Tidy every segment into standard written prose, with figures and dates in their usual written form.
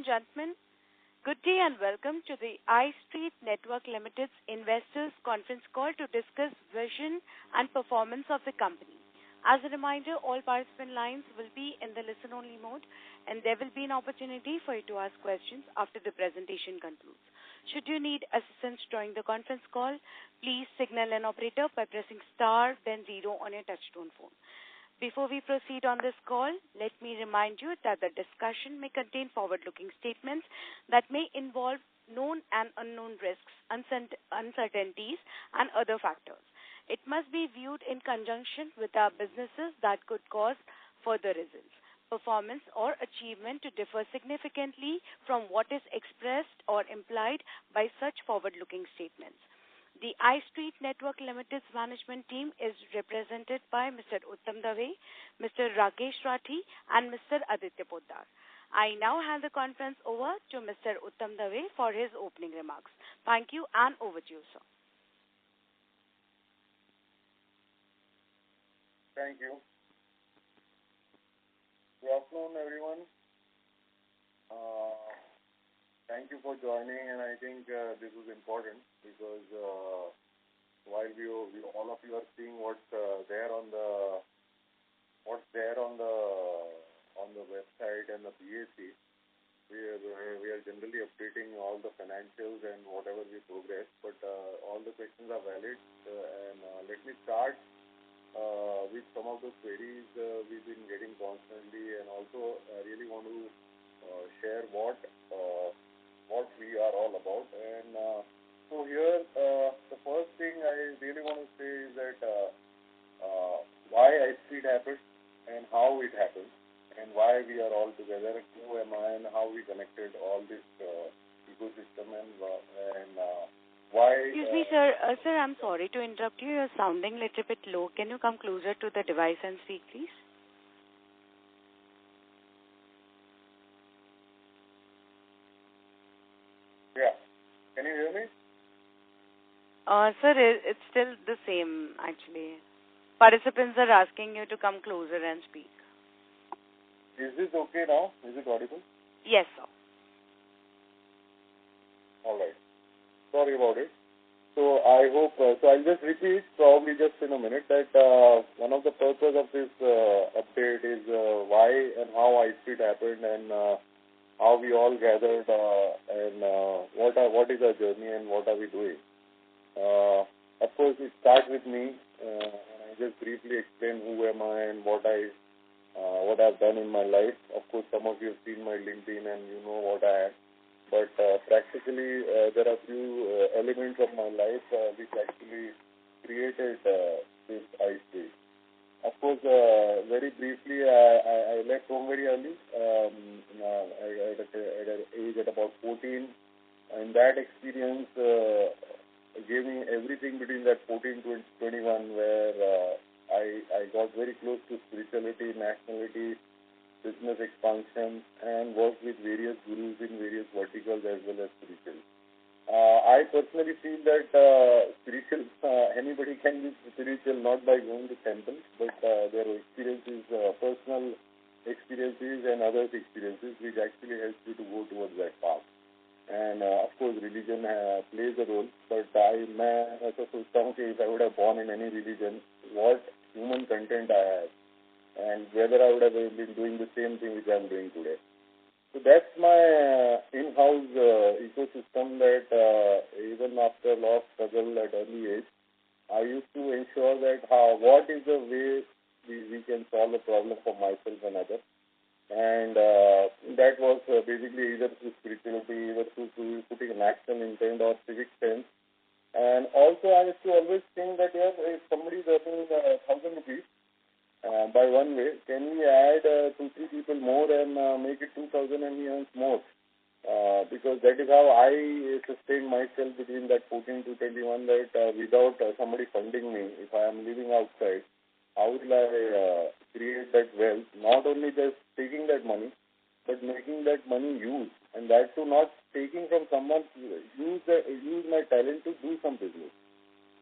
and gentlemen, good day and welcome to the iStreet Network Limited's Investors Conference Call to discuss vision and performance of the company. As a reminder, all participant lines will be in the listen-only mode, and there will be an opportunity for you to ask questions after the presentation concludes. Should you need assistance during the conference call, please signal an operator by pressing star then 0 on your touchtone phone. Before we proceed on this call, let me remind you that the discussion may contain forward-looking statements that may involve known and unknown risks, uncertainties, and other factors. It must be viewed in conjunction with our businesses that could cause further results, performance, or achievement to differ significantly from what is expressed or implied by such forward-looking statements. The iStreet Network Limited's management team is represented by Mr. Uttam Dave, Mr. Rakesh Rathi, and Mr. Aditya Poddar. I now hand the conference over to Mr. Uttam Dave for his opening remarks. Thank you, and over to you, sir. Thank you. Good afternoon, everyone. Thank you for joining, and I think this is important because while all of you are seeing what's there on the website and the BAC, we are generally updating all the financials and whatever we progress. But all the questions are valid, and let me start with some of the queries we've been getting constantly, and also I really want to share what we are all about. And so here, the first thing I really want to say is that why iStreet happened and how it happened and why we are all together, who am I and how we connected all this ecosystem and why... Excuse me, sir. Sir, I'm sorry to interrupt you. You're sounding a little bit low. Can you come closer to the device and speak, please? Yeah. Can you hear me? Sir, it's still the same, actually. Participants are asking you to come closer and speak. Is this okay now? Is it audible? Yes, sir. All right. Sorry about it. So I hope, so I'll just repeat probably just in a minute that one of the purpose of this update is why and how iStreet happened and how we all gathered and what is our journey and what are we doing. Of course, it starts with me, and I just briefly explain who am I and what I've done in my life. Of course, some of you have seen my LinkedIn and you know what I am. But practically, there are few elements of my life which actually created this iStreet. Of course, very briefly, I left home very early. At an age at about 14. And that experience gave me everything between that 14 to 21, where I got very close to spirituality, nationality, business expansion, and worked with various gurus in various verticals as well as spiritual. I personally feel that spiritual, anybody can be spiritual not by going to temples, but their experiences, personal experiences and others' experiences, which actually helps you to go towards that path. And of course, religion plays a role, but if I would have born in any religion, what human content I have, and whether I would have been doing the same thing which I am doing today. So that's my in-house ecosystem that even after a lot of struggle at early age, I used to ensure that what is the way we can solve a problem for myself and others. And that was basically either through spirituality, either through putting an action intent or civic sense. And also I used to always think that if somebody is earning 1,000 rupees by one way, can we add 2-3 people more and make it 2,000 and he earns more? Because that is how I sustain myself between that 14 to 21, that without somebody funding me, if I am living outside, how will I create that wealth? Not only just taking that money, but making that money use. And that too, not taking from someone, use my talent to do some business.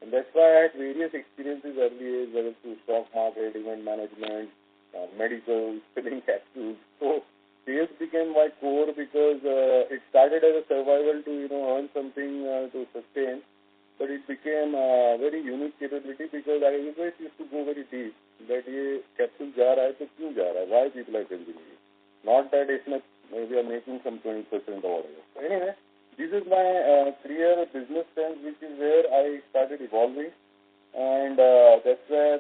And that's why I had various experiences early age, whether through stock market, event management, medical, filling capsules. So sales became my core because it started as a survival to earn something to sustain, but it became a very unique capability because I always used to go very deep that ये capsule जा रहा है तो क्यों जा रहा है? Why people are consuming it? Not that इसमें we are making some 20% or whatever. So anyway, this is my clear business sense, which is where I started evolving. And that's where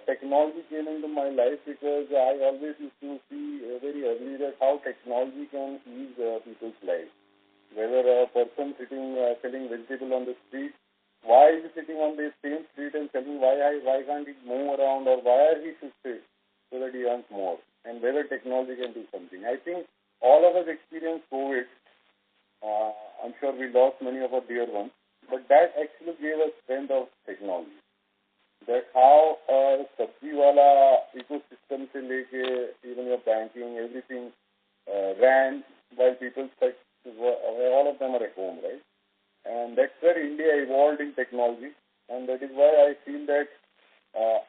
technology came into my life because I always used to see very early that how technology can ease people's lives. Whether a person sitting selling vegetable on the street, why is he sitting on the same street and selling? Why can't he move around, or why he should sit so that he earns more? And whether technology can do something. I think all of us experienced COVID. I'm sure we lost many of our dear ones, but that actually gave us strength of technology. That how sabzi wala ecosystem se leke even your banking, everything ran while people all of them are at home, right? And that's where India evolved in technology, and that is why I feel that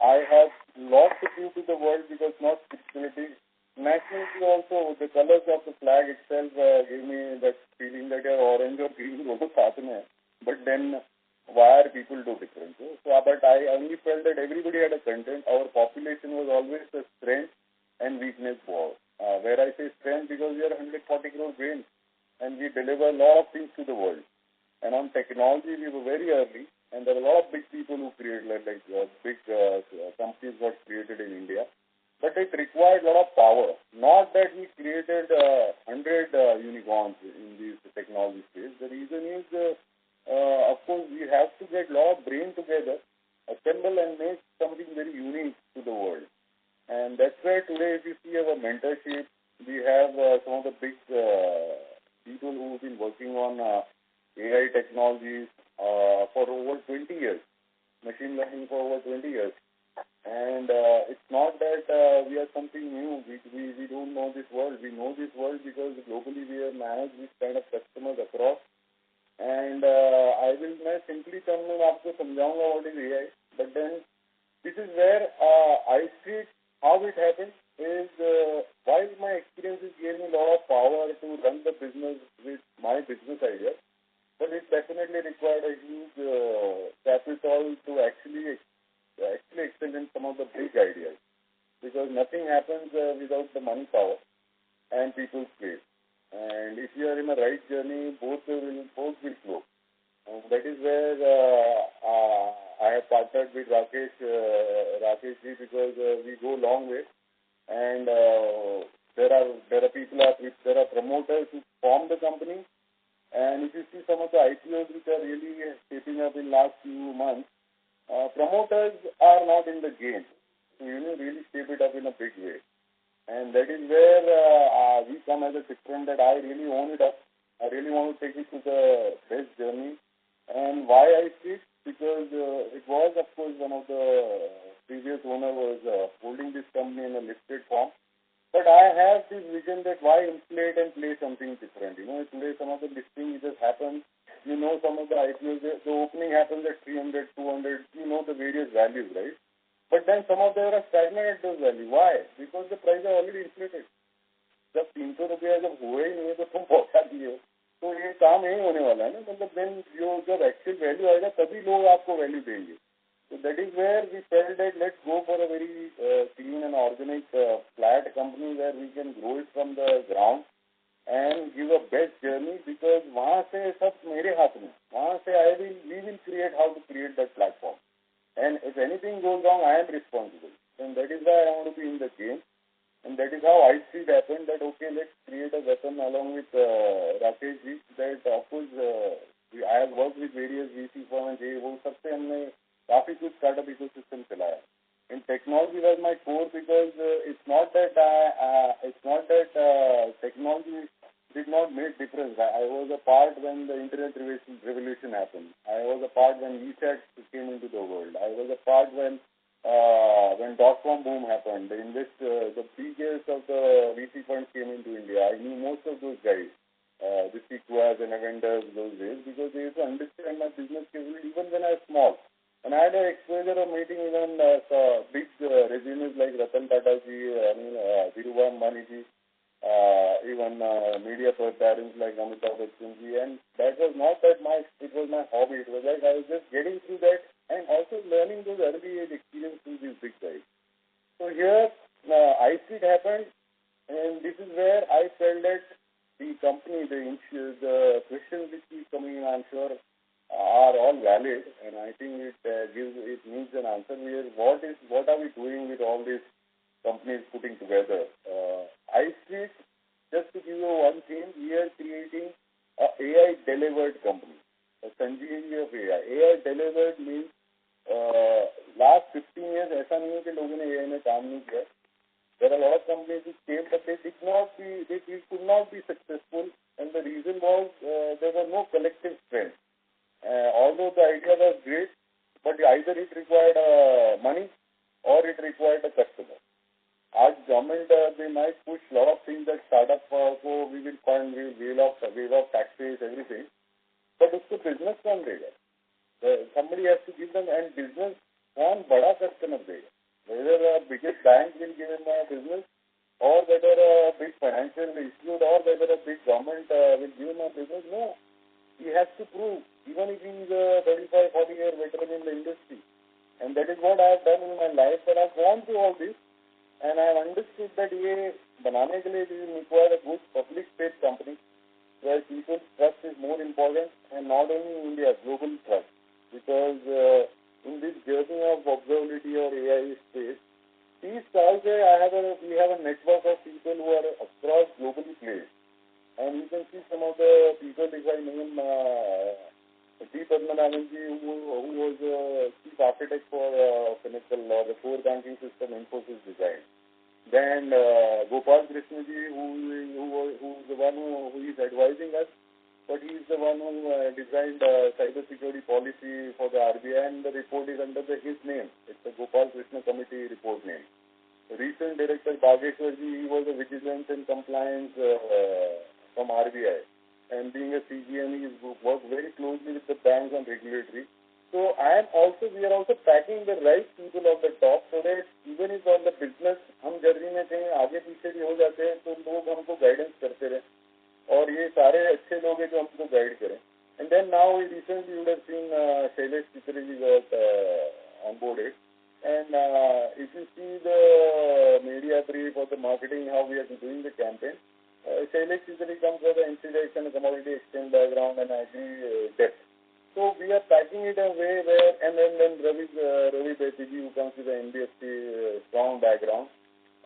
I have lot to give to the world because not spirituality. Nationality also, the colors of the flag itself gave me that feeling that you're orange or green dono saath mein hai. But then why are people do different? So, but I only felt that everybody had a content. Our population was always the strength and weakness war. Where I say strength because we are 140 crore brains and we deliver a lot of things to the world. And on technology, we were very early, and there are a lot of big people who created big companies got created in India. But it required a lot of power. Not that we created 100 unicorns in this technology space. The reason is, of course, we have to get a lot of brain together, assemble and make something very unique to the world. And that's why today, if you see our mentorship, we have some of the big people who have been working on AI technologies for over 20 years, machine learning for over 20 years. And it's not that we are something new. We don't know this world. We know this world because globally we have managed this kind of customers across. And I will simply tell you what is AI. But then this is where I see how it happened is while my experiences gave me a lot of power to run the business with my business idea, but it definitely required a huge capital to actually excel in some of the big ideas, because nothing happens without the money power and people's faith. And if you are in the right journey, both will flow. And that is where I have partnered with Rakesh ji because we go a long way. And there are promoters who form the company. And if you see some of the IPOs which are really shaping up in last few months, promoters are not in the game to really shape it up in a big way. And that is where we come as a different, that I really own it up. I really want to take it to the best journey. And why I see it? Because it was, of course, one of the previous owner was holding this company in a listed form. But I have this vision that why inflate and play something different. Today some of the listing just happens. Some of the IPOs, the opening happens at 300, 200, the various values, right? But then some of them are stagnant at those values. Why? Because the price are already inflated. जब 300 रुपया जब हुए ही नहीं तो तुम पहुंचा दिए तो ये काम नहीं होने वाला है ना. मतलब then जब एक्चुअल वैल्यू आएगा तभी लोग आपको वैल्यू देंगे. So that is where we felt that let's go for a very clean and organic flat company where we can grow it from the ground and give a best journey, because वहाँ से सब मेरे हाथ में. वहाँ से we will create how to create that platform. And if anything goes wrong, I am responsible. And that is why I want to be in the game. And that is how I see it happen, that okay, let's create a weapon along with Rakesh ji. That of course I have worked with various VC firms. वो सबसे हमने काफी कुछ startup ecosystem चलाया. And technology was my core because it's not that technology did not make difference. I was a part when the internet revolution happened. I was a part when WeChat came into the world. I was a part when dot-com boom happened. The biggest of the VC funds came into India. I knew most of those guys, the Sequoias and Avenders those days, because they used to understand my business capability even when I was small. And I had an exposure of meeting even big resumes like Ratan Tata ji, Dhirubhai Ambani ji. even media parents like Amitabh Bachchan ji, and that was not that it was my hobby. It was like I was just getting through that and also learning those early age experiences through these big guys. So here, iStreet happened, and this is where I felt that the company, the questions which keep coming in, I'm sure, are all valid, and I think it needs an answer. What are we doing with all these companies putting together? iStreet, just to give you one thing, we are creating a AI delivered company, a Sanjeevani of AI. AI delivered means last 15 years ऐसा नहीं है कि लोगों ने AI में काम नहीं किया. There are a lot of companies which came, but they could not be successful, and the reason was there was no collective strength. Although the idea was great, but either it required money or it required a customer. As government, they might push a lot of things that startup so we will fund, we will waive off taxes, everything, but उसको business कौन देगा? Somebody has to give them, and business कौन बड़ा customer देगा? Whether a biggest bank will give him a business, or whether a big financial institute, or whether a big government will give him a business. No. He has to prove, even if he is a 35, 40-year veteran in the industry. And that is what I have done in my life, that I have gone through all this, and I have understood that ये बनाने के लिए we require a good public-based company, where people's trust is more important, and not only in India, global trust. Because in this journey of observability or AI space, we have a network of people who are across globally placed. And you can see some of the people, if I name T. Padmanabhan ji, who was chief architect for Pinnacle or the core banking system Infosys design. Then Gopal Krishna ji, who is the one who is advising us, but he is the one who designed cybersecurity policy for the RBI, and the report is under his name. It's the Gopal Krishna Committee report name. The recent director Bageshwar ji, he was a vigilance and compliance from RBI, and being a CGM, he worked very closely with the banks on regulatory. So we are also packing the right people on the top, so that even if on the business हम journey में कहीं आगे पीछे भी हो जाते हैं, तो लोग हमको गाइडेंस करते रहे. और ये सारे अच्छे लोग हैं जो हमको गाइड करें. And then now recently you would have seen Shailesh Chitri got onboarded. And if you see the media brief or the marketing, how we are doing the campaign, Shailesh Chitri comes from the NCDEX and commodity exchange background and agri depth. So we are packing it a way where, and then Ravi Betiji, who comes with the NBFC strong background.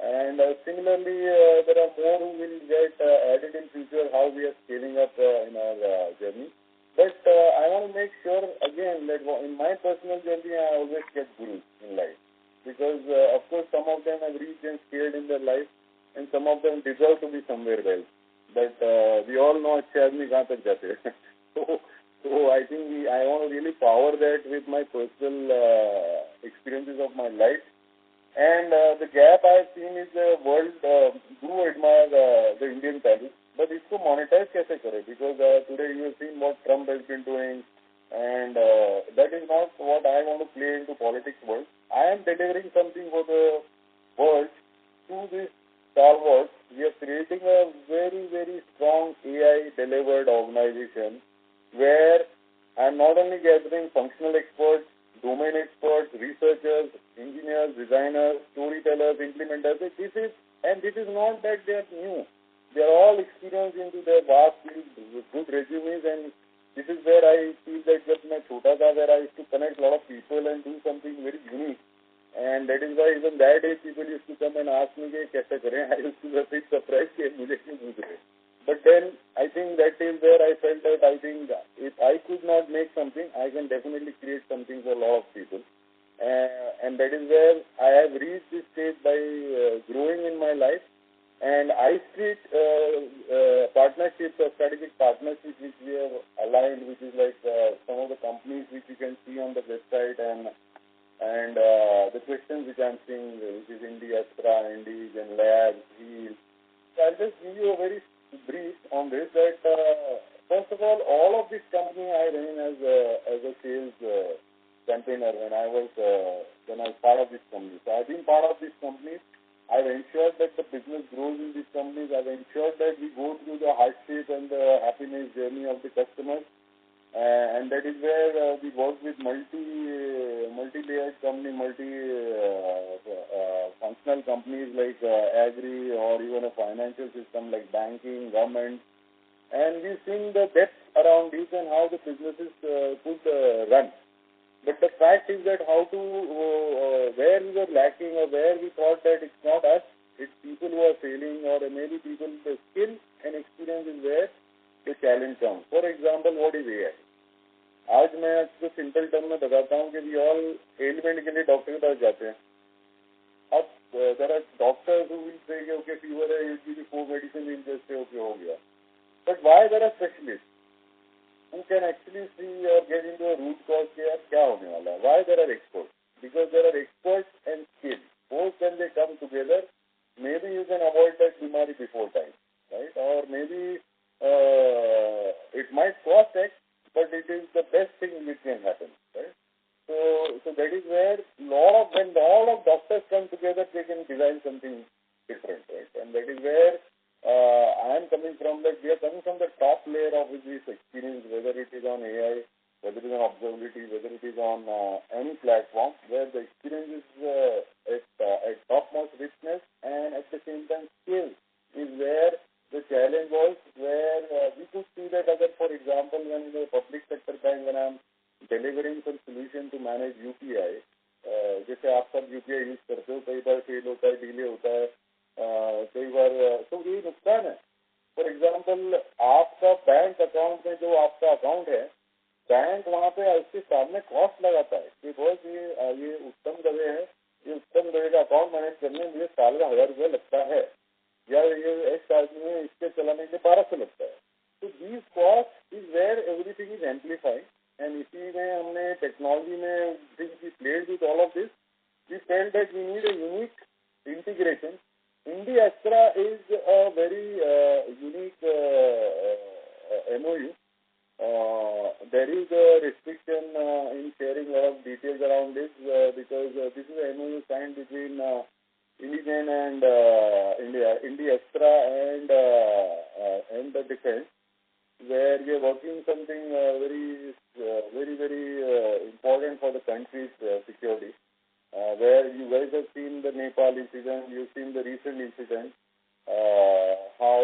And similarly, there are more who will get added in future, how we are scaling up in our journey. But I want to make sure, again, that in my personal journey, I always get gurus in life. Because, of course, some of them have reached and scaled in their life, and some of them deserve to be somewhere else. But we all know अच्छे आदमी कहाँ तक जाते हैं. So I think I want to really power that with my personal experiences of my life. And the gap I have seen is the world do admire the Indian talent, but इसको monetize कैसे करें? Because today you have seen what Trump has been doing, and that is not what I want to play into politics world. I am delivering something for the world through this Star Wars. We are creating a very, very strong AI delivered organization where I am not only gathering functional experts, domain experts, researchers, engineers, designers, storytellers, implementers. This is not that they are new. They are all experienced into their vast field with good resumes, and this is where I feel that when I was small, where I used to connect a lot of people and do something very unique. And that is why even that day people used to come and ask me, कैसे करें? I used to be a bit surprised कि मुझे क्यों पूछ रहे. But then I think that is where I felt that I think if I could not make something, I can definitely create something for a lot of people. And that is where I have reached this stage by growing in my life. And iStreet partnerships or strategic partnerships which we have aligned, which is like some of the companies which you can see on the website, and the questions which I am seeing, which is Indie Astra, Indigen Labs, Heal. So I'll just give you a very brief on this, that first of all of this company I ran as a sales campaigner when I was part of this company. So I've been part of this company. I've ensured that the business grows in these companies. I've ensured that we go through the hardship and the happiness journey of the customers. And that is where we work with multi-layered company, functional companies like agri or even a financial system like banking, government. And we've seen the depth around this and how the businesses could run. But the fact is that where we were lacking or where we thought that it's not us, it's people who are failing, or maybe people with the skill and experience is where the challenge comes. For example, what is AI? आज मैं आपको simple term में बताता हूँ कि we all element के लिए doctor के पास जाते हैं. अब there are doctors who will say कि okay fever है, you give 4 medicine, you just say okay हो गया. But why there are specialists who can actually see or get into a root cause के यार क्या होने वाला है? Why there are experts? Because there are experts and skill. Both when they come together, maybe you can avoid that बीमारी before time, right? Or maybe it might cost X, but it is the best thing which can happen, right? So that is where when all of doctors come together, they can design something different, right? And that is where I am coming from. That we are coming from the top layer of this experience, whether it is on AI, whether it is on observability, whether it is on any platform, where the experience is at topmost richness and at the same time scale is where the challenge was, where we could see that for example, when in the public sector bank, when I'm delivering some solution to manage UPI, जैसे आप सब UPI use करते हो, कई बार fail होता है, delay होता है, कई बार तो ये नुकसान है. फॉर एग्जाम्पल, आपका बैंक अकाउंट में जो आपका अकाउंट है, बैंक वहाँ पे उसके सामने कॉस्ट लगाता है कि बहुत ये उत्तम दवे है, ये उत्तम दवे का अकाउंट मैनेज करने में मुझे साल का 1000 रुपये लगता है, या ये एक आदमी में इसके चलाने के 1200 लगता है. तो these cost is where everything is amplified. And इसी में हमने टेक्नोलॉजी में we played with all of this. We felt that we need a unique integration. Indie Astra is a very unique MOU. There is a restriction in sharing a lot of details around this because this is a MOU signed between Indigen and Indie Astra and the defense, where we are working something very important for the country's security. Where you guys have seen the Nepal incident, you've seen the recent incident, how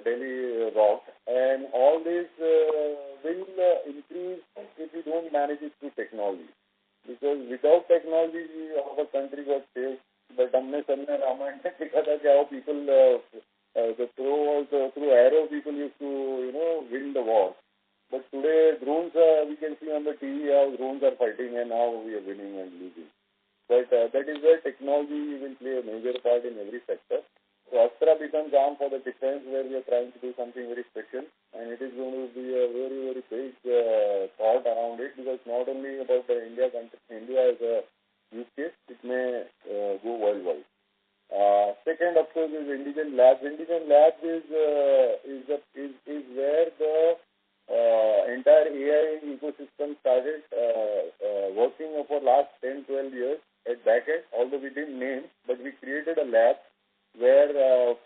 Delhi rocked, and all this will increase if we don't manage it through technology. Because without technology, our country got saved. But हमने सबने रामायण में देखा था कि how people through arrow people used to win the war. But today drones we can see on the TV how drones are fighting and how we are winning and losing. But that is where technology will play a major part in every sector. So Astra becomes arm for the defense, where we are trying to do something very special, and it is going to be a very big thought around it, because not only about the India as a use case, it may go worldwide. Second, of course, is Indigen Labs. Indigen Labs is where the entire AI ecosystem started working for last 10-12 years at backend. Although we didn't name, but we created a lab where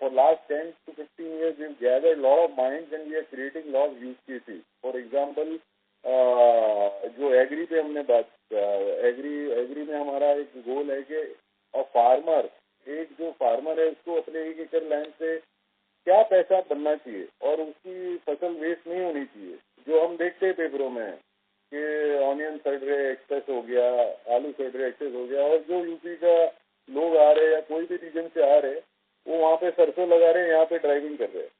for last 10 to 15 years we've gathered a lot of minds and we are creating a lot of use cases. For example, जो agree पे हमने बात agree में हमारा एक गोल है कि farmer, एक जो फार्मर है उसको अपने 1 एकड़ लैंड से क्या पैसा बनना चाहिए और उसकी फसल वेस्ट नहीं होनी चाहिए. जो हम देखते हैं पेपरों में कि ऑनियन सड़ रहे एक्सेस हो गया, आलू सड़ रहे एक्सेस हो गया, और जो यूपी का लोग आ रहे हैं या कोई भी रीजन से आ रहे वो वहाँ पे सरसों लगा रहे हैं, यहाँ पे ड्राइविंग कर रहे हैं.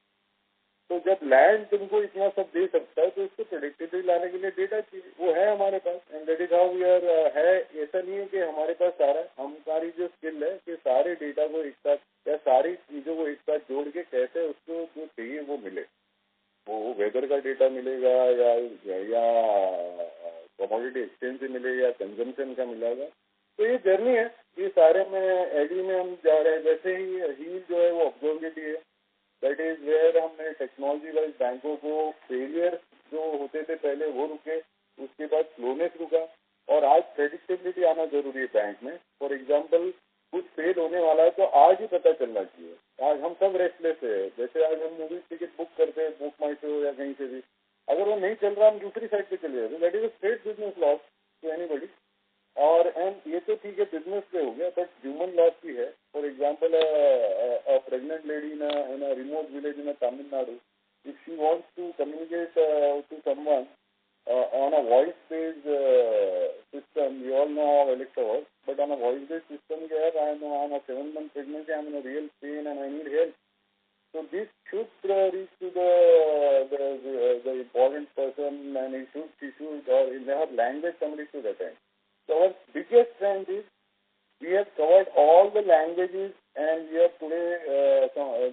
तो जब लैंड तुमको इतना सब दे सकता है तो इसको प्रेडिक्टिवली लाने के लिए डेटा चाहिए. वो है हमारे पास, and that is how we are है. ऐसा नहीं है कि हमारे पास सारा, हमारी जो स्किल है कि सारे डेटा को एक साथ या सारी चीज़ों को एक साथ जोड़ के कैसे उसको जो चाहिए वो मिले. वो वेदर का डेटा मिलेगा या कमोडिटी एक्सचेंज से मिलेगा या कंजम्पशन का मिलेगा. तो ये जर्नी है. ये सारे में एग्री में हम जा रहे हैं. जैसे ही हील जो है वो ऑब्जर्वेबिलिटी है. दैट इज वेयर हमने टेक्नोलॉजी वाइज बैंकों को फेलियर जो होते थे पहले वो रुके, उसके बाद स्लोनेस रुका, और आज प्रेडिक्टेबिलिटी आना जरूरी है बैंक में. फॉर एग्जाम्पल, कुछ फेल होने वाला है तो आज ही पता चलना चाहिए। आज हम सब रेस्टलेस है, जैसे आज हम मूवी टिकट बुक करते हैं बुक माई शो या कहीं से भी, अगर वो नहीं चल रहा हम दूसरी साइड पे चले जाते, that is a straight business loss to anybody. और एंड ये तो ठीक है बिजनेस पे हो गया, बट ह्यूमन लॉस भी है। For example pregnant lady in a remote village in Tamil Nadu, if she wants to communicate to someone on a voice-based system, we all know how Alexa works, but on a voice-based system, where I'm a 7-month pregnancy, I'm in a real pain and I need help. So this should reach to the important person, and she should, or in her language, somebody should attend. So our biggest strength is we have covered all the languages, and we have today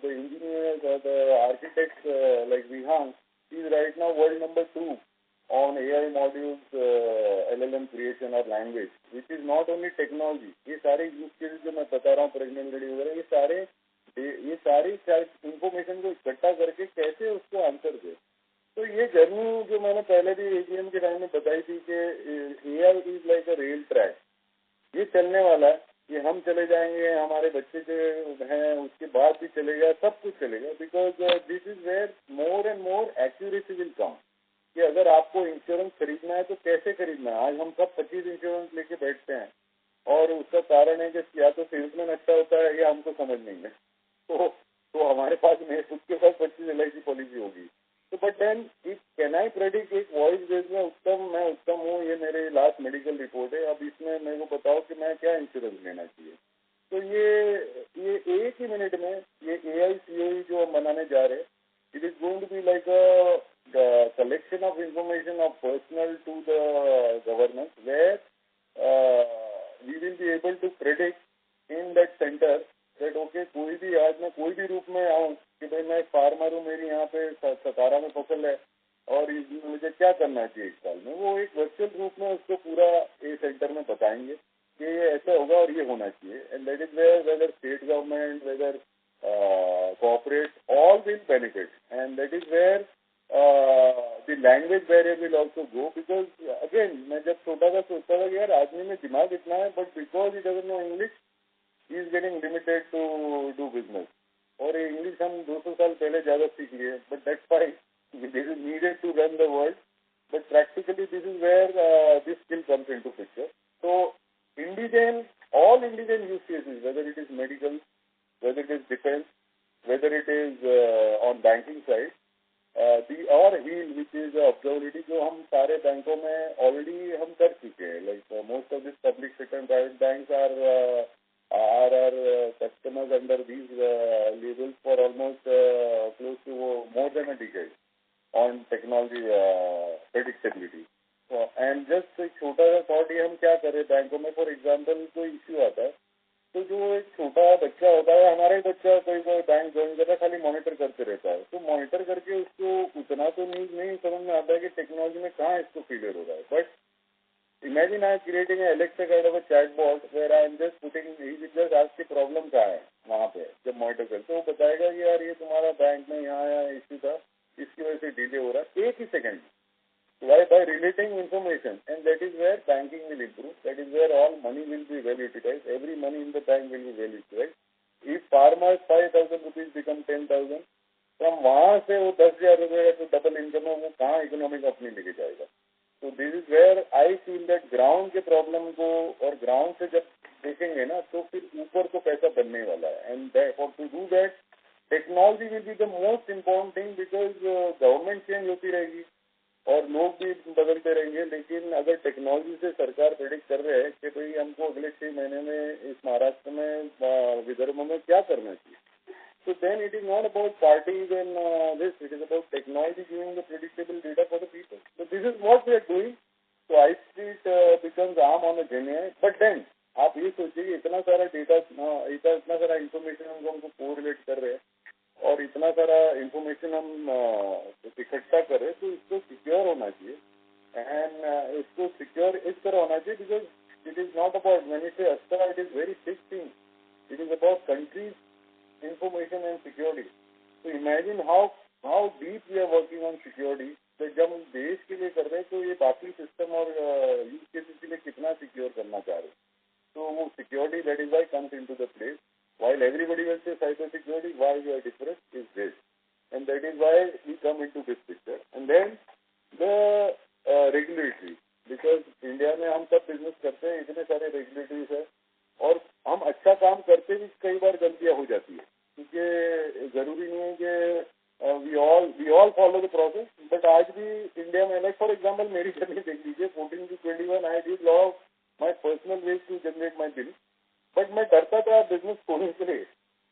the engineers or the architects like Vihang is right now world number 2 on AI modules, LLM creation or language, which is not only technology. ये सारे use cases जो मैं बता रहा हूँ pregnant lady वगैरह, ये सारी इंफॉर्मेशन को इकट्ठा करके कैसे उसको आंसर दे। तो ये जर्नी जो मैंने पहले भी एजीएम के टाइम में बताई थी कि AI is like a rail track, ये चलने वाला है, ये हम चले जाएंगे, हमारे बच्चे जो हैं उसके बाद भी चलेगा, सब कुछ चलेगा, because this is where more and more accuracy will come. कि अगर आपको इंश्योरेंस खरीदना है तो कैसे खरीदना है। आज हम सब 25 इंश्योरेंस लेके बैठते हैं, और उसका कारण है कि या तो सेल्समैन अच्छा होता है या हमको समझ नहीं है। तो हमारे पास में खुद के पास 25 LIC पॉलिसी होगी। तो but then if can I predict एक वॉइस बेस में मैं उत्तम हूँ, ये मेरे लास्ट मेडिकल रिपोर्ट है, अब इसमें मेरे को बताओ कि मैं क्या इंश्योरेंस लेना चाहिए। तो ये एक ही मिनट में ये AI COE जो हम बनाने जा रहे हैं, it is going to be like the collection of information of personal to the government, where we will be able to predict in that center that okay, कोई भी आज मैं कोई भी रूप में आऊँ कि भाई मैं फार्मर हूँ, मेरी यहाँ पे 17 में फसल है और मुझे क्या करना चाहिए इस साल में, वो एक वर्चुअल रूप में उसको पूरा ए सेंटर में बताएंगे कि ये ऐसा होगा और ये होना चाहिए। And that is whether state government, whether corporate, all will benefit, and that is where the language barrier will also go, because again मैं जब छोटा था सोचता था कि यार आदमी में दिमाग इतना है, but because he doesn't know English, he is getting limited to do business. और इंग्लिश हम 200 साल पहले ज्यादा सीख लिए, but that's fine, this is needed to run the world, but practically this is where this skill comes into picture. So all indigenous use cases, whether it is medical, whether it is defense, whether it is on banking side, और HEAL, which is observability, जो हम सारे बैंकों में already हम कर चुके हैं। Like most of this public sector and private banks are customers under these labels for almost close to more than a decade on technology predictability. And just एक छोटा सा थॉट, ये हम क्या करें बैंकों में, फॉर एग्जाम्पल कोई इश्यू आता है तो जो एक छोटा बच्चा होता है, हमारा ही बच्चा कोई बैंक ज्वाइन कर रहा है, खाली मॉनिटर करते रहता है, तो मॉनिटर करके उसको उतना तो नहीं समझ में आता है कि टेक्नोलॉजी में कहाँ इसको फेलियर हो रहा है। But imagine I creating Alexa kind of a chatbot where I am just putting, he will just ask की प्रॉब्लम कहाँ है वहाँ पे, जब मॉनिटर करते वो बताएगा कि यार ये तुम्हारा बैंक में यहाँ इश्यू था, इसकी वजह से डिले हो रहा है, एक ही second. Why? By relating information, and that is where banking will improve. That is where all money will be well utilized. Every money in the bank will be well utilized. If farmers 5,000 rupees become 10,000, from वहाँ से वो 10,000 रुपये तो double income है, वो कहाँ economic अपनी लेके जाएगा। तो this is where I feel that ground के प्रॉब्लम को और ग्राउंड से जब देखेंगे ना तो फिर ऊपर को पैसा बनने वाला है। And for to do that technology will be the most important thing, because government change होती रहेगी और लोग भी बदलते रहेंगे, लेकिन अगर टेक्नोलॉजी से सरकार प्रेडिक्ट कर रहे हैं कि भाई हमको अगले 6 महीने में इस महाराष्ट्र में विदर्भ में क्या करना चाहिए, so then it is not about parties and this, it is about technology giving the predictable data for the people. So this is what we are doing. So iStreet becomes arm on a GenAI, but then आप ये सोचिए इतना सारा data, इतना सारा information हमको correlate कर रहे हैं और इतना सारा इंफॉर्मेशन हम इकट्ठा करें, तो इसको सिक्योर होना चाहिए। एंड इसको सिक्योर इस तरह होना चाहिए because it is not about when it is अस्tra, it is very big thing, it is about country's information and security. तो imagine how deep we are working on security. तो जब हम देश के लिए कर रहे हैं तो ये बाकी सिस्टम और यूज केसेस के लिए कितना सिक्योर करना चाह रहे हैं, तो वो security that is why comes into the then the regulatory, because India में हम सब बिजनेस करते हैं, इतने सारे रेगुलेटरीज है और हम अच्छा काम करते भी कई बार गलतियां हो जाती है, क्योंकि जरूरी नहीं है कि we all follow the process. But आज भी इंडिया में, लाइक फॉर एग्जांपल मेरी जर्नी देख लीजिए, 14 to 21 I did lot of my personal ways to generate my bill. But मैं डरता था बिजनेस खोलने के लिए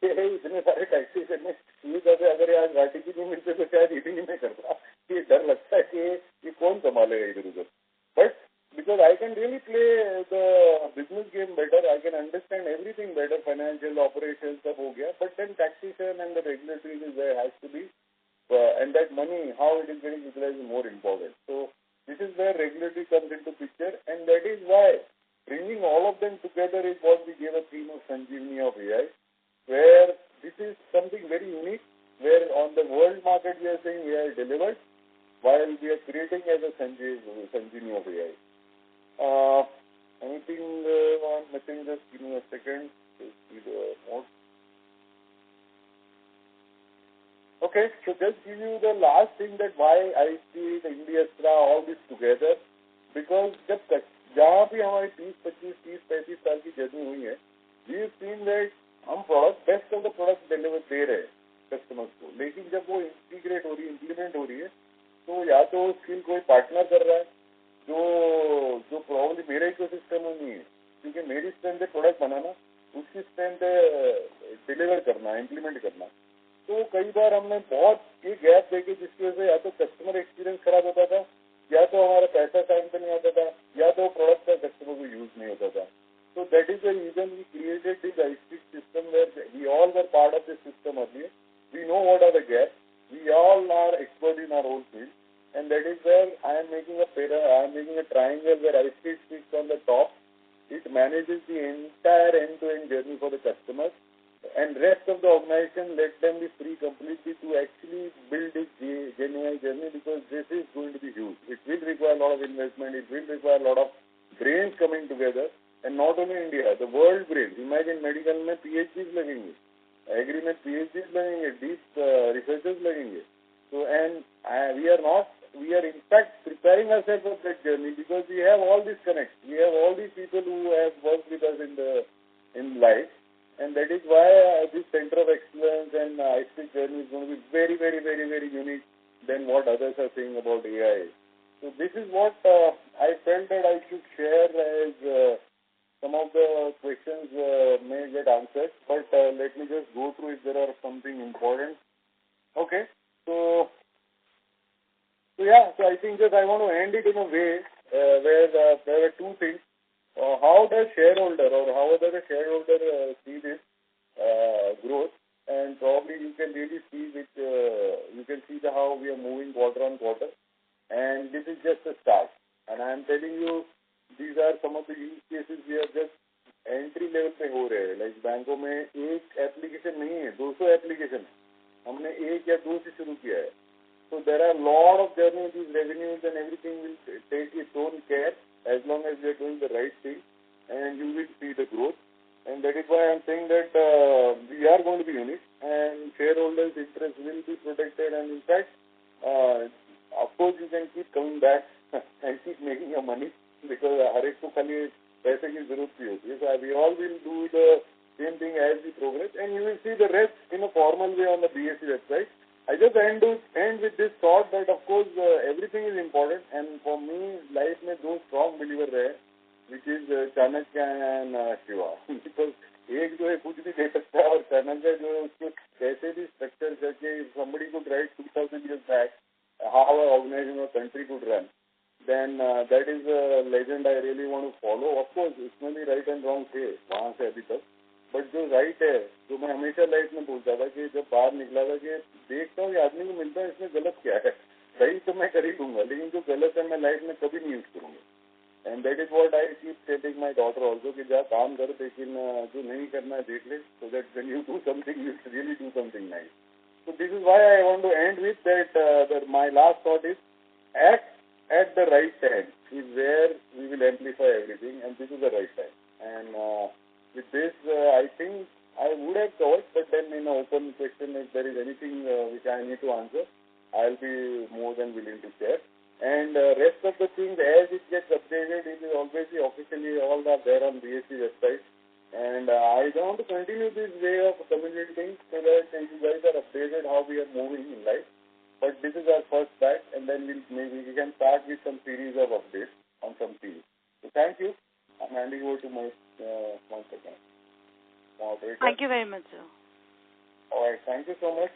कि इतने सारे टैक्सेशन में ये कैसे, अगर आज घाटी की नहीं मिलते तो शायद ईटिंग ही नहीं करता. ये डर लगता है कि ये कौन संभालेगा इधर उधर. But because I can really play the business game better, I can understand everything better, financial operations सब हो गया, but then taxation and the regulatory is there has to be, and that money, how it is getting utilized is more important. So this is where regulatory comes into picture, and that is why bringing all of them together is what we gave a theme of Sanjeevani of AI, where this is something very unique, where on the world market we are saying AI delivered, while we are creating as a Sanjeevani of AI. Anything on missing? Just give me a second to see the notes. Okay, so just give you the last thing that why I see the Indiastra, all this together, because जब जहाँ भी हमारी 30-35 साल की journey हुई है, we have seen that हम product, best of the product deliver दे रहे हैं कस्टमर्स को, लेकिन जब वो इंटीग्रेट हो रही है, इम्प्लीमेंट हो रही है, तो या तो स्किल कोई पार्टनर कर रहा है जो प्रॉब्लम मेरे इकोसिस्टम में नहीं है, क्योंकि मेरी स्ट्रेंथ है प्रोडक्ट बनाना, उसकी स्ट्रेंथ है डिलीवर करना, इम्प्लीमेंट करना. तो कई बार हमने बहुत ये गैप देखे जिसकी वजह से या तो कस्टमर एक्सपीरियंस खराब होता था, या तो हमारा पैसा टाइम पे नहीं आता था, या तो प्रोडक्ट का कस्टमर को यूज नहीं होता था. So that is the reason we created this ISTIC system, where we all were part of this system earlier. We know what are the gaps. We all are expert in our own field. And that is where I am making a triangle where ISTIC sits on the top. It manages the entire end-to-end journey for the customers. And rest of the organization, let them be free completely to actually build this GenAI journey, because this is going to be huge. It will require a lot of investment. It will require a lot of brains coming together. And not only India, the world brains. Imagine medical में PhDs लगेंगे, agri में PhDs लगेंगे, deep researchers लगेंगे. So and we are in fact preparing ourselves for that journey, because we have all these connects. We have all these people who have worked with us in life, and that is why this center of excellence and ISTIC journey is going to be very, very, very, very unique than what others are saying about AI. So this is what I felt that I should share as. Some of the questions may get answered, but let me just go through if there are something important. Okay, so I think that I want to end it in a way where there are two things. How does shareholder or how does a shareholder see this growth? And probably you can really see which you can see how we are moving quarter on quarter, and this is just a start. And I am telling you, these are some of the use cases we are just entry level पे हो रहे हैं. Like बैंकों में एक application नहीं है, 200 application हमने एक या दो से शुरू किया है. So there are a lot of journeys, these revenues and everything will take its own care as long as we are doing the right thing, and you will see the growth. And that is why I am saying that we are going to be unique, and shareholders' interest will be protected. And in fact, of course, you can keep coming back and keep making your money, because हर एक को खाली पैसे की जरूरत भी होती है. So we all will do the same thing as we progress, and you will see the rest in a formal way on the BSE website. I just end with this thought that of course everything is important, and for me life में दो strong believer रहे, which is Chanakya and Shiva. Because एक जो है कुछ भी दे सकता है, और चाणक्य जो है उसको कैसे भी स्ट्रक्चर करके, somebody could write 2000 years back how an organization or country could run, then that is a legend I really want to follow. Of course, इसमें भी right and wrong थे वहाँ से अभी तक, but जो right है, जो मैं हमेशा लाइफ में बोलता था कि जब बाहर निकला था कि देखता हूँ कि आदमी को मिलता है इसमें गलत क्या है, सही तो मैं कर ही लूँगा, लेकिन जो गलत है मैं लाइफ में कभी नहीं यूज करूँगा. And that is what I keep telling my daughter also, कि जा काम कर, लेकिन जो नहीं करना है देख ले, so that when you do something, you really do something nice. So this is why I want to end with that, my last thought is, act at the right time is where we will amplify everything, and this is the right time. And with this, I think I would have covered, but then in an open question, if there is anything which I need to answer, I'll be more than willing to share. And rest of the things, as it gets updated, it will always be officially all are there on BSE website. And I want to continue this way of communicating so that you guys are updated how we are moving in life. But this is our first batch, and then maybe we can start with some series of updates on some series. So thank you. I'm handing over to my second moderator. Thank you very much, sir. All right. Thank you so much.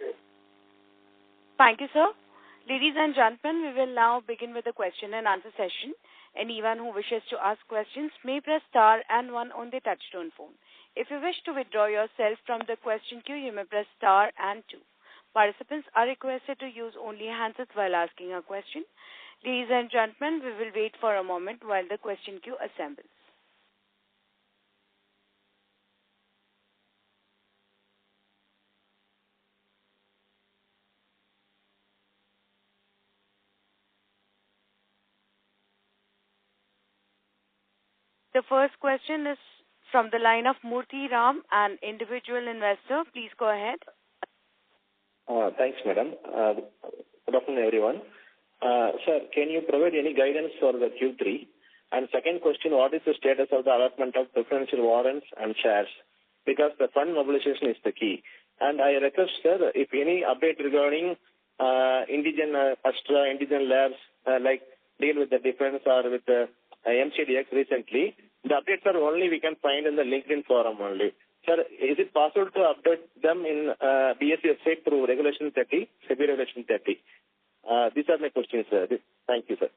Thank you, sir. Ladies and gentlemen, we will now begin with the question and answer session. Anyone who wishes to ask questions may press star and 1 on the touchtone phone. If you wish to withdraw yourself from the question queue, you may press star and 2. Participants are requested to use only handsets while asking a question. Ladies and gentlemen, we will wait for a moment while the question queue assembles. The first question is from the line of Murthy Ram, an individual investor. Please go ahead. Thanks, madam. Good afternoon, everyone. Sir, can you provide any guidance for the Q3? And second question, what is the status of the allotment of preferential warrants and shares? Because the fund mobilization is the key. And I request, sir, if any update regarding Indigen Astra, Indigen Labs, like deal with the defense or with the MCDX recently, the updates are only we can find in the LinkedIn forum only. Sir, is it possible to update them in BSE website through Regulation 30, SEBI Regulation 30? These are my questions, sir. Thank you, sir.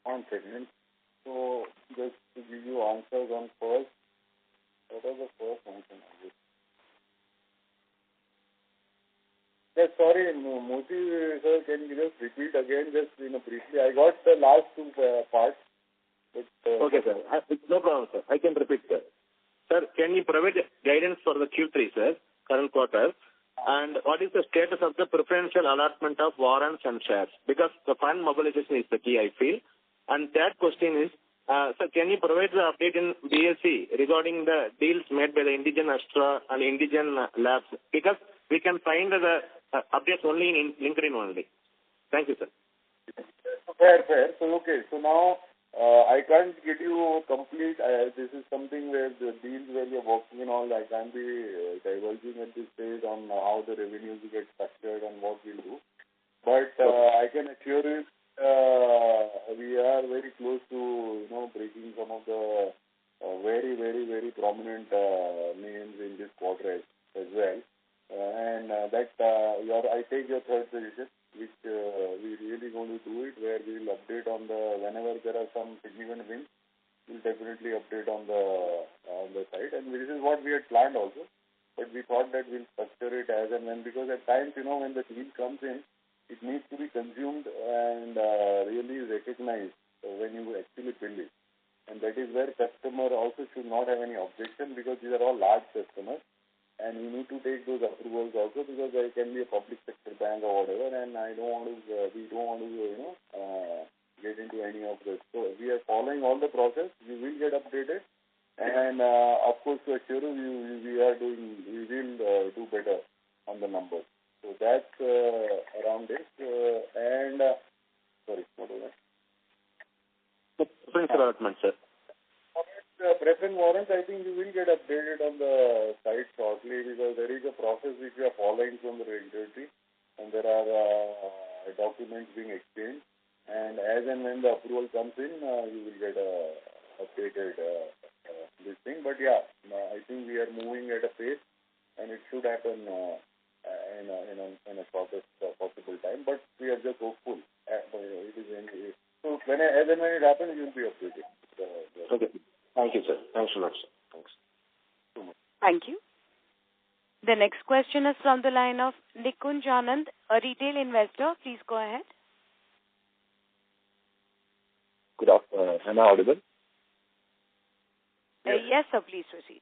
One second. So, just to give you answers on first, what are the first answers? Yes, sorry, Murthy, sir, can you just repeat again, just briefly? I got the last two parts. But, okay, sir. No problem, sir. I can repeat, sir. Sir, can you provide guidance for the Q3, sir, current quarter? And what is the status of the preferential allotment of warrants and shares? Because the fund mobilization is the key, I feel. And third question is, sir, can you provide the update in BSE regarding the deals made by the Indigen Astra and Indigen Labs? Because we can find the updates only in LinkedIn only. Thank you, sir. Fair. So, okay. So now, I can't get you complete. This is something where the deals where you're working and all, I can't be diverging at this stage on how the revenues get structured and what we'll do. But I can assure you, we are very close to, breaking some of the very, very, very prominent names in this quarter as well. And I take your third suggestion, which we really going to do it, where we will update on whenever there are some significant wins, we'll definitely update on the site. And this is what we had planned also, but we thought that we'll structure it as and when, because at times, when the deal comes in, it needs to be consumed and really recognized when you actually build it. And that is where customer also should not have any objection, because these are all large customers. And we need to take those approvals also, because there can be a public sector bank or whatever, and we don't want to, get into any of this. So we are following all the process. We will get updated, and of course, to assure you, we will do better on the numbers. So that's around this. Sorry, what was that? The preferential allotment, sir. Preference warrants, I think you will get updated on the site shortly, because there is a process which we are following from the regulatory, and there are documents being exchanged. And as and when the approval comes in, you will get updated this thing. But yeah, I think we are moving at a pace, and it should happen in a shortest possible time. But we are just hopeful. So as and when it happens, you will be updated. Okay. Thank you, sir. Thanks so much, sir. Thanks. Thank you. The next question is from the line of Nikunj Anand, a retail investor. Please go ahead. Good afternoon. Am I audible? Yes, sir. Please proceed.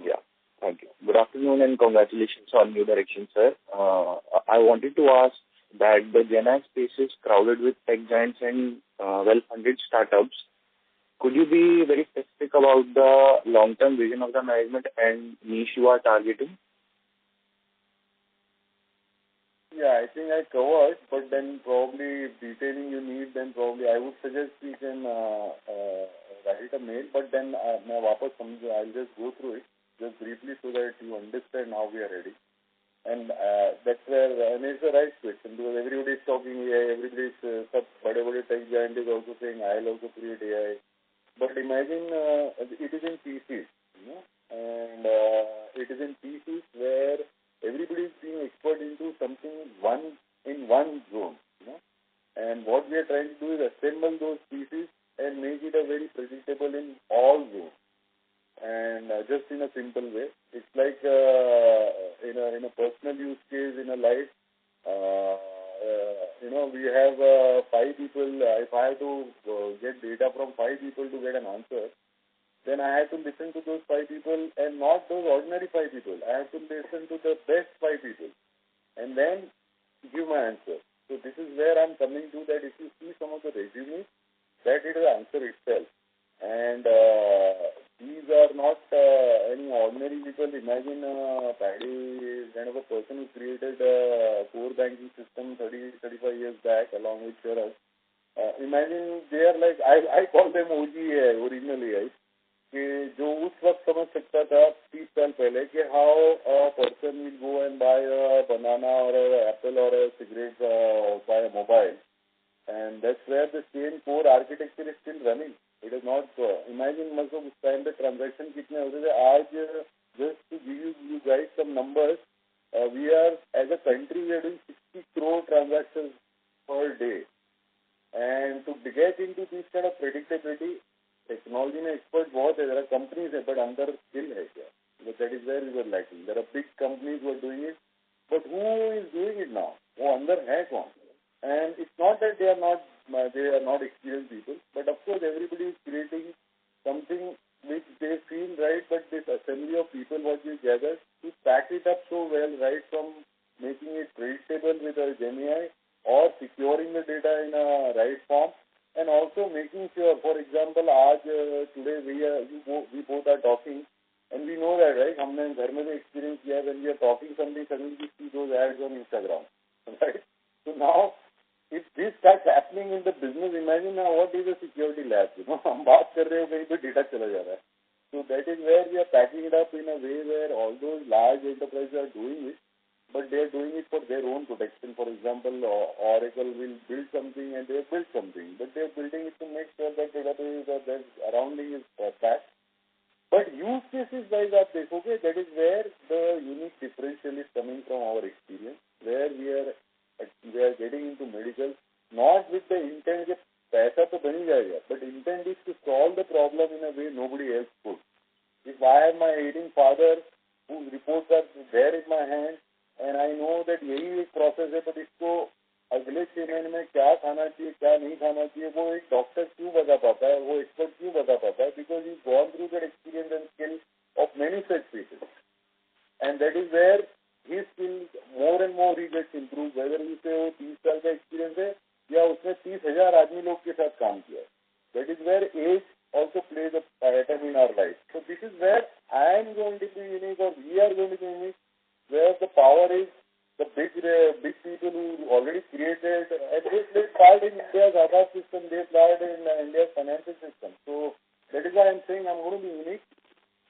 Yeah. Thank you. Good afternoon and congratulations on New Direction, sir. I wanted to ask that the GenAI space is crowded with tech giants and well-funded startups. Could you be very specific about the long-term vision of the management and niche you are targeting? Yeah, I think I covered, but then probably if detailing you need, then probably I would suggest you can write a mail, but then I'll just go through it just briefly so that you understand how we are ready. And that's where, and it's the right question, because everybody is talking AI, everybody is, bade tech giant is also saying I'll also create AI. But imagine it is in pieces, and it is in pieces where everybody is being expert into something in one zone, and what we are trying to do is assemble those pieces and make it a very predictable in all zones, and just in a simple way. It's like in a personal use case in a life. We have 5 people. If I have to get data from 5 people to get an answer, then I have to listen to those 5 people and not those ordinary 5 people. I have to listen to the best 5 people and then give my answer. So this is where I'm coming to, that if you see some of the resumes, that is the answer itself. And these are not any ordinary people. Imagine Paddy kind of a person who created a core banking system 30-35 years back along with Sharas. Imagine they are like, I call them OG AI, original AI. कि जो उस वक्त समझ सकता था 30 साल पहले कि how a person will go and buy a banana or an apple or a cigarette by a mobile, and that's where the same core architecture is still running. It is not. Imagine मतलब उस time पे transaction कितने होते थे. आज just to give you guys some numbers, we are as a country we are doing 60 crore transactions per day, and to get into this kind of predictability. Technology में expert बहुत है. There are companies है, but अंदर skill है क्या? But that is where we were lacking. There are big companies who are doing it, but who is doing it now? वो अंदर है कौन? And it's not that they are not experienced people, but of course everybody is creating something which they feel right. But this assembly of people what we gathered to pack it up so well, right from making it predictable with a GenAI or securing the data in a right form. And also making sure, for example, today we both are talking, and we know that, right? हमने घर में भी experience किया, when we are talking something, suddenly we see those ads on Instagram, right? So now, if this starts happening in the business, imagine now what is a security lab? हम बात कर रहे हो कहीं पे data चला जा रहा है. So that is where we are packing it up in a way where all those large enterprises are doing it, but they are doing it for their own protection. For example, Oracle will build something and they have built something, but they are building it to make sure that database or their surrounding is packed. But use cases wise आप देखोगे, that is where the unique differential is coming from our experience, where we are getting into medical, not with the intent that पैसा तो बन ही जाएगा, but intent is to solve the problem in a way nobody else could. If I have my aging father whose reports are there in my hand, and I know that यही एक process है, but इसको अगले 6 महीने में क्या खाना चाहिए, क्या नहीं खाना चाहिए, वो एक डॉक्टर क्यों बता पाता है, वो एक्सपर्ट क्यों बता पाता है? Because he's gone through that experience and skill of many such cases, and that is where his skills more and more he gets improved. Whether you say वो 30 साल का experience है या उसने 30,000 आदमी लोग के साथ काम किया, that is where age also plays a pattern in our life. So this is where I am going to be unique, or we are going to be unique, where the power is the big people who already created, and they played part in India's Aadhaar system, they played in India's financial system. So that is why I am saying I am going to be unique.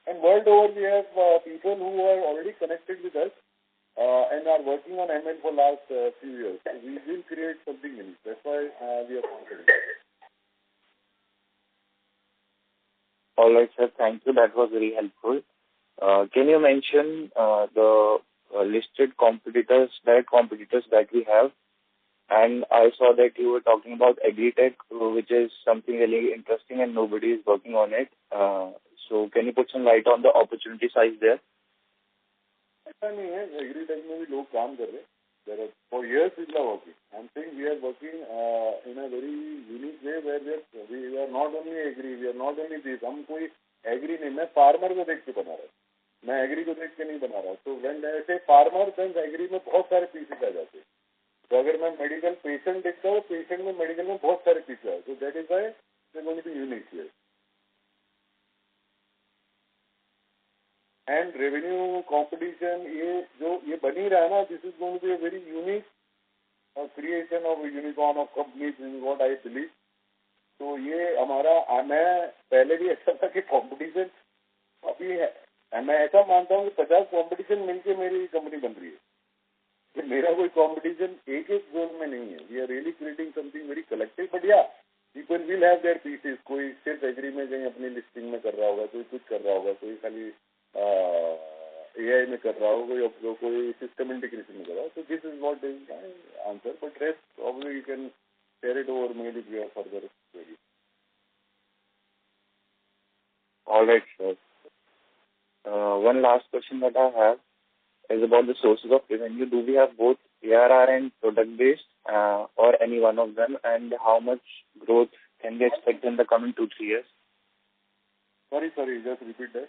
And world over we have people who are already connected with us and are working on ML for last few years. So we will create something unique. That's why we are confident. All right, sir. Thank you. That was very helpful. Can you mention the listed competitors, direct competitors that we have? And I saw that you were talking about agri-tech, which is something really interesting and nobody is working on it. So can you put some light on the opportunity size there? ऐसा नहीं है, agri-tech में भी लोग काम कर रहे हैं. There are, for years people are working. I'm saying we are working in a very unique way where we are not only agri, we are not only this. हम कोई agri नहीं, मैं farmer को देख के बना रहा हूँ. मैं agri को देख के नहीं बना रहा हूँ. So when I say farmer, then agri में बहुत सारे pieces आ जाते हैं. तो अगर मैं medical patient देखता हूँ, patient में medical में बहुत सारे pieces आते हैं. So that is why we are going to be unique here. and revenue competition, ये बन ही रहा है ना, this is going to be a very unique creation of a unicorn of companies is what I believe. तो ये हमारा, मैं पहले भी ऐसा था कि कंपटीशन अभी है, मैं ऐसा मानता हूँ कि 50 कंपटीशन मिलके मेरी कंपनी बन रही है, कि मेरा कोई कंपटीशन एक जोन में नहीं है. We are really creating something very collective. But yeah people will have their pieces. कोई सिर्फ एग्री में कहीं अपनी लिस्टिंग में कर रहा होगा, कोई कुछ कर रहा होगा, कोई खाली AI में कर रहा होगा, कोई सिस्टम इंटीग्रेशन में कर रहा होगा. So this is what is my answer. But rest probably you can share it over mail if you have further queries. All right, sir. One last question that I have is about the sources of revenue. Do we have both ARR and product-based, or any one of them? And how much growth can we expect in the coming 2-3 years? Sorry, just repeat that.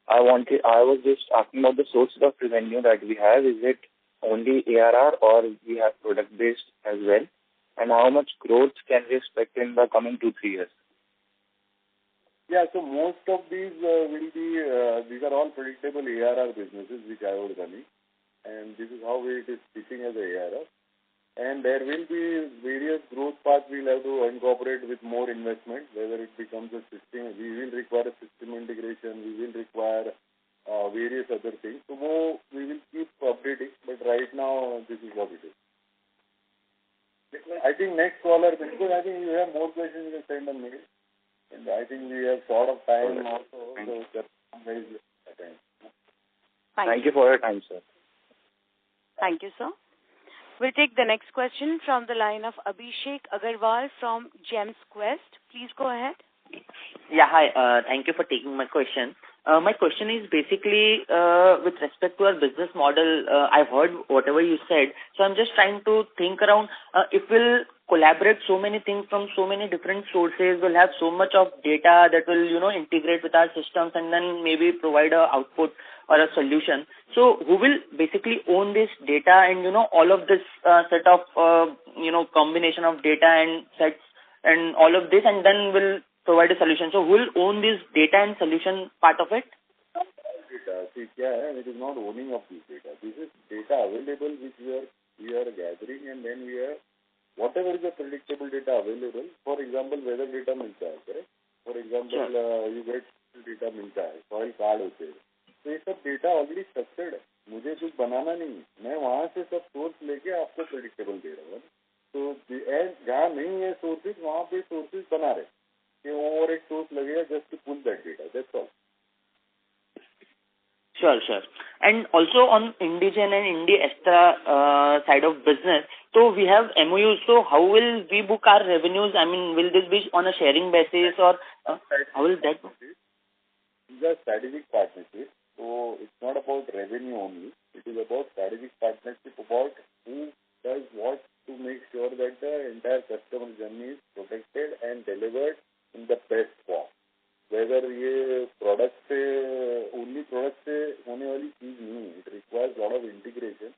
I was just asking about the sources of revenue that we have. Is it only ARR or we have product-based as well? And how much growth can we expect in the coming 2-3 years? Yeah, so most of these will be, these are all predictable ARR businesses which I was running, and this is how it is pitching as a ARR. And there will be various growth paths we'll have to incorporate with more investment, whether it becomes a system, we will require a system integration, we will require various other things. So we will keep updating, but right now this is what it is. I think next caller, because I think you have more questions, you can send a mail. And I think we have sort of time also. So that's time. Thank you for your time, sir. Thank you, sir. We'll take the next question from the line of Abhishek Agarwal from Gems Quest. Please go ahead. Yeah, hi. Thank you for taking my question. My question is basically with respect to our business model. I've heard whatever you said, so I'm just trying to think around if we'll collaborate so many things from so many different sources, we'll have so much of data that will, integrate with our systems and then maybe provide a output or a solution. So who will basically own this data and, all of this set of, combination of data and sets and all of this, and then will provide a solution. So who will own this data and solution part of it? Data. See, it is not owning of this data. This is data available which we are gathering, and then we are, whatever is the predictable data available, for example, weather data मिलता है, correct? For example, you get data मिलता है, soil card होते हैं. तो ये सब data already structured है. मुझे कुछ बनाना नहीं, मैं वहाँ से सब source लेके आपको predictable दे रहा हूँ. तो जहाँ नहीं है sources, वहाँ पे sources बना रहे. कि और एक source लगेगा just to pull that data. That's all. Sure. And also on Indigen and Indie Extra side of business, so we have MOUs. So how will we book our revenues? I mean, will this be on a sharing basis or how will that go? These are strategic partnerships. So it's not about revenue only. It is about strategic partnership, about who does what to make sure that the entire customer journey is protected and delivered in the best form. Whether ये product से only product से होने वाली चीज नहीं है, it requires a lot of integration.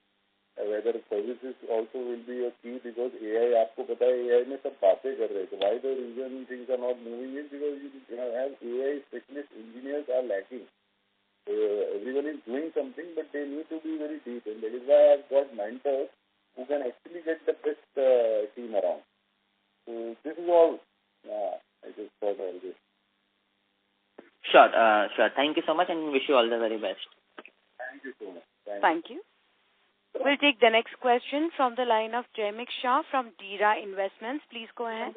Whether services also will be a key, because AI, आपको पता है AI में सब बातें कर रहे हैं. So why the reason things are not moving is because you have AI specialist engineers are lacking. Everyone is doing something, but they need to be very deep, and that is why I've got mentors who can actually get the best team around. So this is all. I just thought all this. Sure. Thank you so much and wish you all the very best. Thank you so much. Thank you. We'll take the next question from the line of Jaimik Shah from Dira Investments. Please go ahead.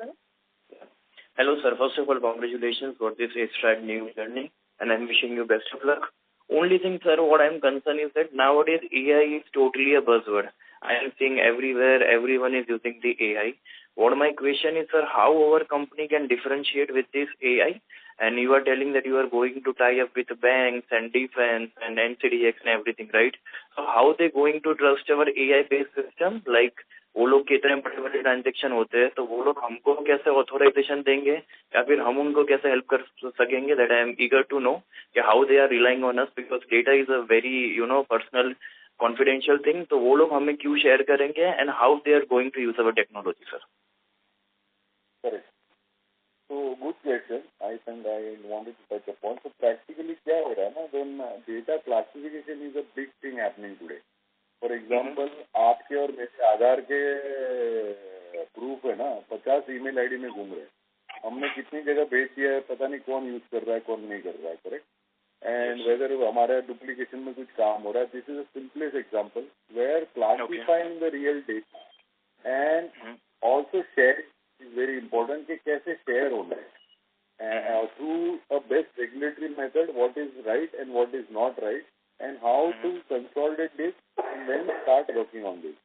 Hello, sir. First of all, congratulations for this extra new journey, and I'm wishing you best of luck. Only thing, sir, what I'm concerned is that nowadays AI is totally a buzzword. I am seeing everywhere, everyone is using the AI. What my question is, sir, how our company can differentiate with this AI? And you are telling that you are going to tie up with banks and defense and NCDX and everything, right? So how they going to trust our AI-based system? Like, वो लोग कितने बड़े-बड़े transaction होते हैं, तो वो लोग हमको कैसे ऑथोराइजेशन देंगे या फिर हम उनको कैसे हेल्प कर सकेंगे? That I am eager to know how they are relying on us, because data is a very, personal, confidential thing. तो वो लोग हमें क्यों शेयर करेंगे and how they are going to use our technology, sir? Correct. So good question. I think I wanted to touch upon. So practically क्या हो रहा है ना, then data classification is a big thing happening today. For example, आपके और मेरे आधार के proof है ना 50 ईमेल आईडी में घूम रहे हैं. हमने कितनी जगह भेज दिया है, पता नहीं कौन यूज कर रहा है कौन नहीं कर रहा है. करेक्ट. एंड वेदर हमारे डुप्लीकेशन में कुछ काम हो रहा है. This is a simplest example where classifying the real data and also share is very important कि कैसे शेयर होना है through a best regulatory method, what is right and what is not right, and how to consolidate this and then start working on this.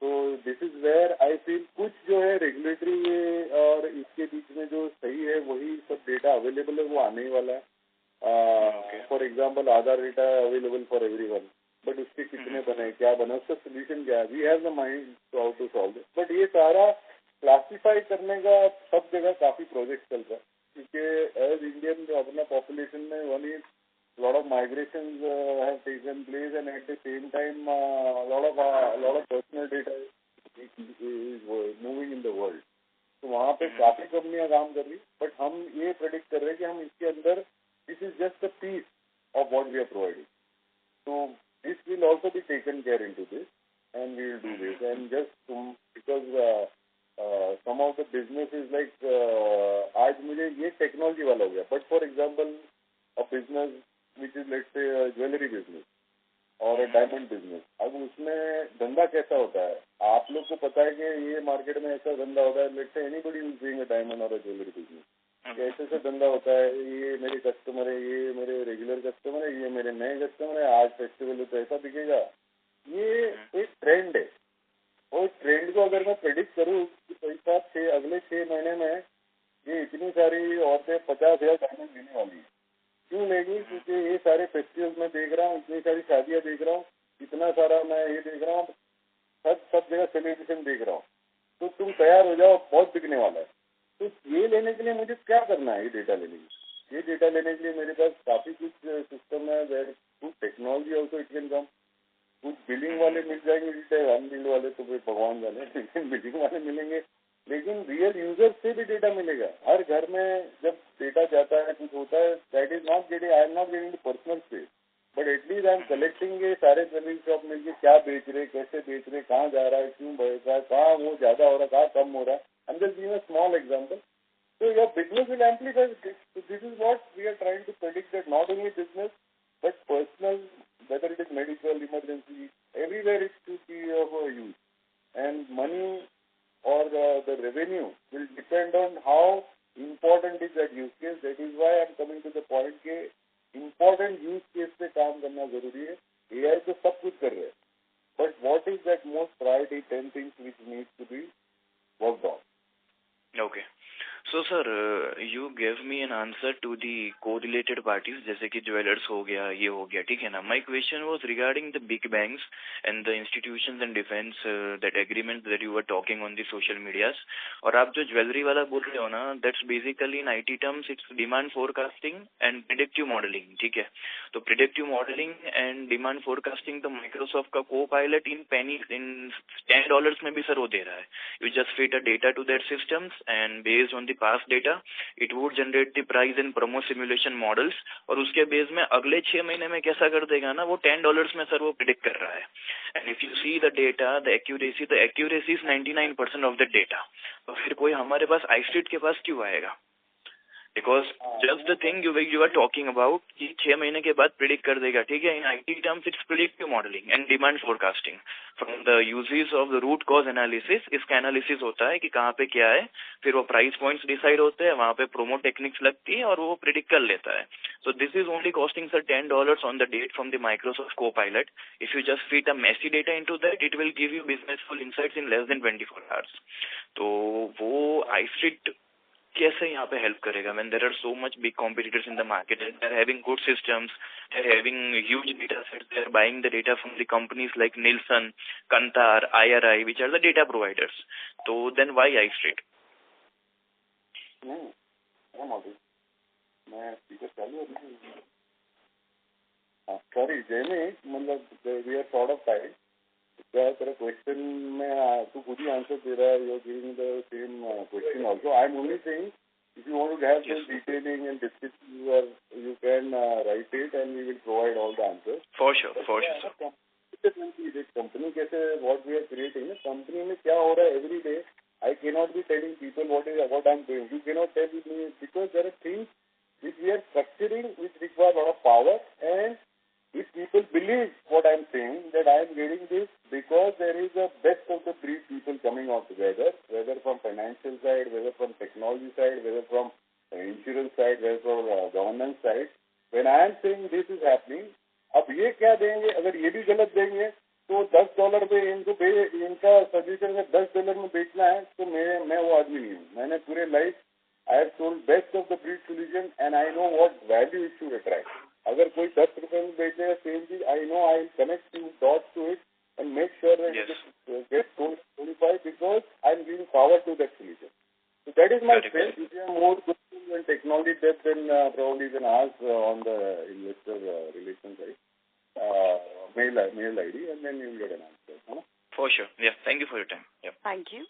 तो this is where I feel कुछ जो है regulatory और इसके बीच में जो सही है वही सब डेटा अवेलेबल है वो आने ही वाला है. For example Aadhaar data available for everyone, but उसके कितने बने, क्या बना, उसका सोल्यूशन क्या है, we have the mind to how to solve it. But ये सारा क्लासिफाई करने का सब जगह काफी प्रोजेक्ट चल रहा है, क्योंकि एज इंडियन जो अपना पॉपुलेशन में one is lot of migrations have taken place, and at the same time lot of personal data is moving in the world. तो वहाँ पे काफी कंपनियां काम कर रही, बट हम ये प्रेडिक्ट कर रहे हैं कि हम इसके अंदर this is just a piece of what we are providing. तो this will also be taken care into this and we will do this. And just because some of the business is like आज मुझे ये technology वाला हो गया, but for example a business which is let's say a jewelry business or a diamond business. अब उसमें धंधा कैसा होता है, आप लोग को पता है कि ये मार्केट में ऐसा धंधा होता है. let's say anybody who is doing a diamond or a jewelry business, ऐसे धंधा होता है, ये मेरे कस्टमर है, ये मेरे रेगुलर कस्टमर है, ये मेरे नए कस्टमर है, आज फेस्टिवल है तो ऐसा बिकेगा. ये एक ट्रेंड है, और ट्रेंड को अगर मैं प्रेडिक्ट करूँ कि पैसा अगले 6 महीने में ये इतनी सारी औरतें 50,000 डायमंड लेने वाली है. क्यों लेगी? क्योंकि ये सारे फेस्टिवल्स में देख रहा हूँ, इतनी सारी शादियां देख रहा हूँ, इतना सारा मैं ये देख रहा हूँ, सब जगह सेलिब्रेशन देख रहा हूँ. तो तुम तैयार हो जाओ, बहुत बिकने वाला है. तो ये लेने के लिए मुझे क्या करना है? ये डेटा लेने के लिए, ये डेटा लेने के लिए मेरे पास काफी कुछ सिस्टम है. वेर कुछ technology also it can come. कुछ बिलिंग वाले मिल जाएंगे, अनबिल्ड वाले तो फिर भगवान जाने, लेकिन बिलिंग वाले मिलेंगे. लेकिन रियल यूजर से भी डेटा मिलेगा. हर घर में जब डेटा जाता है, कुछ होता है, that is not getting, I am not getting the personal space, but at least I am collecting ये सारे सर्विस शॉप मिलकर क्या बेच रहे, कैसे बेच रहे, कहाँ जा रहा है, क्यों बढ़ रहा है, कहाँ वो ज्यादा हो रहा है, कहाँ कम हो रहा है. आई am just giving a small example. So your business will amplify this. So this is what we are trying to predict, that not only business but personal, whether it is medical, emergency, everywhere it should be of use. And money or the revenue will depend on how important is that use case. That is why I am coming to the point कि important use case पे काम करना जरूरी है. AI तो सब कुछ कर रहे हैं, but what is that most priority 10 things which needs to be worked on? Okay. So sir, you gave me an answer to the correlated parties, जैसे कि ज्वेलर्स हो गया, ये हो गया, ठीक है ना. My question was regarding the big banks and the institutions and defense that agreement that you were talking on the social medias. और आप जो ज्वेलरी वाला बोल रहे हो ना, that's basically in IT terms it's demand forecasting and predictive modeling, ठीक है. तो predictive modeling and demand forecasting तो Microsoft का Copilot in pennies, in $10 में भी सर वो दे रहा है. You just feed a data to their systems and based on the past data it would generate the price and promo simulation models, और उसके base में अगले 6 महीने में कैसा कर देगा ना, वो $10 में सर वो प्रिडिक्ट कर रहा है. And if you see the data, the accuracy is 99% of the data. तो फिर कोई हमारे पास iStreet के पास क्यों आएगा? Because just the thing you are talking about कि 6 महीने के बाद प्रिडिक्ट कर देगा, ठीक है. In IT terms it's predictive modeling and demand forecasting. From the uses of the root cause analysis, इसका एनालिसिस होता है कि कहाँ पे क्या है, फिर वो प्राइस पॉइंट्स डिसाइड होते हैं, वहाँ पे प्रोमो टेक्निक्स लगती है और वो प्रिडिक्ट कर लेता है. So this is only costing sir $10 on the date from the Microsoft Copilot. If you just feed a messy data into that, it will give you businessful insights in less than 24 hours. तो वो iStreet कैसे यहाँ पे help करेगा when there are so much big competitors in the market and they are having good systems, they are having huge data sets, they are buying the data from the companies like Nielsen, Kantar, IRI, which are the data providers. So then why iStreet? Sorry, Jamie, मतलब we are sort of tired. तेरा question में तू खुद ही answer दे रहा है. You are giving the same question also. I am only saying If you want to have some detailing and discussion, you can write it and we will provide all the answers. For sure, sir. Company कैसे what we are creating, company में क्या हो रहा है every day. I cannot be telling people what I'm doing. You cannot tell me because there are things which we are structuring which require a lot of power, and if people believe what I'm saying, that I am getting this because there is a best of the breed people coming out together, whether from financial side, whether from technology side, whether from insurance side, whether from governance side. When I am saying this is happening, अब ये क्या देंगे, अगर ये भी गलत देंगे तो $10 पे इनका सजेशन में $10 में बेचना है तो मैं वो आदमी नहीं हूँ. मैंने पूरे life I have sold best of the breed solution and I know what value it should attract. अगर कोई $10 में बेचेगा सेम चीज, I know I will connect you dots to it and make sure that it gets qualified because I'm giving power to that solution. So that is my strength. If you have more questions and technology depth, then probably you can ask on the investor relations side, mail ID, and then you will get an answer. Huh? For sure. Yeah. Thank you for your time. Yeah. Thank you.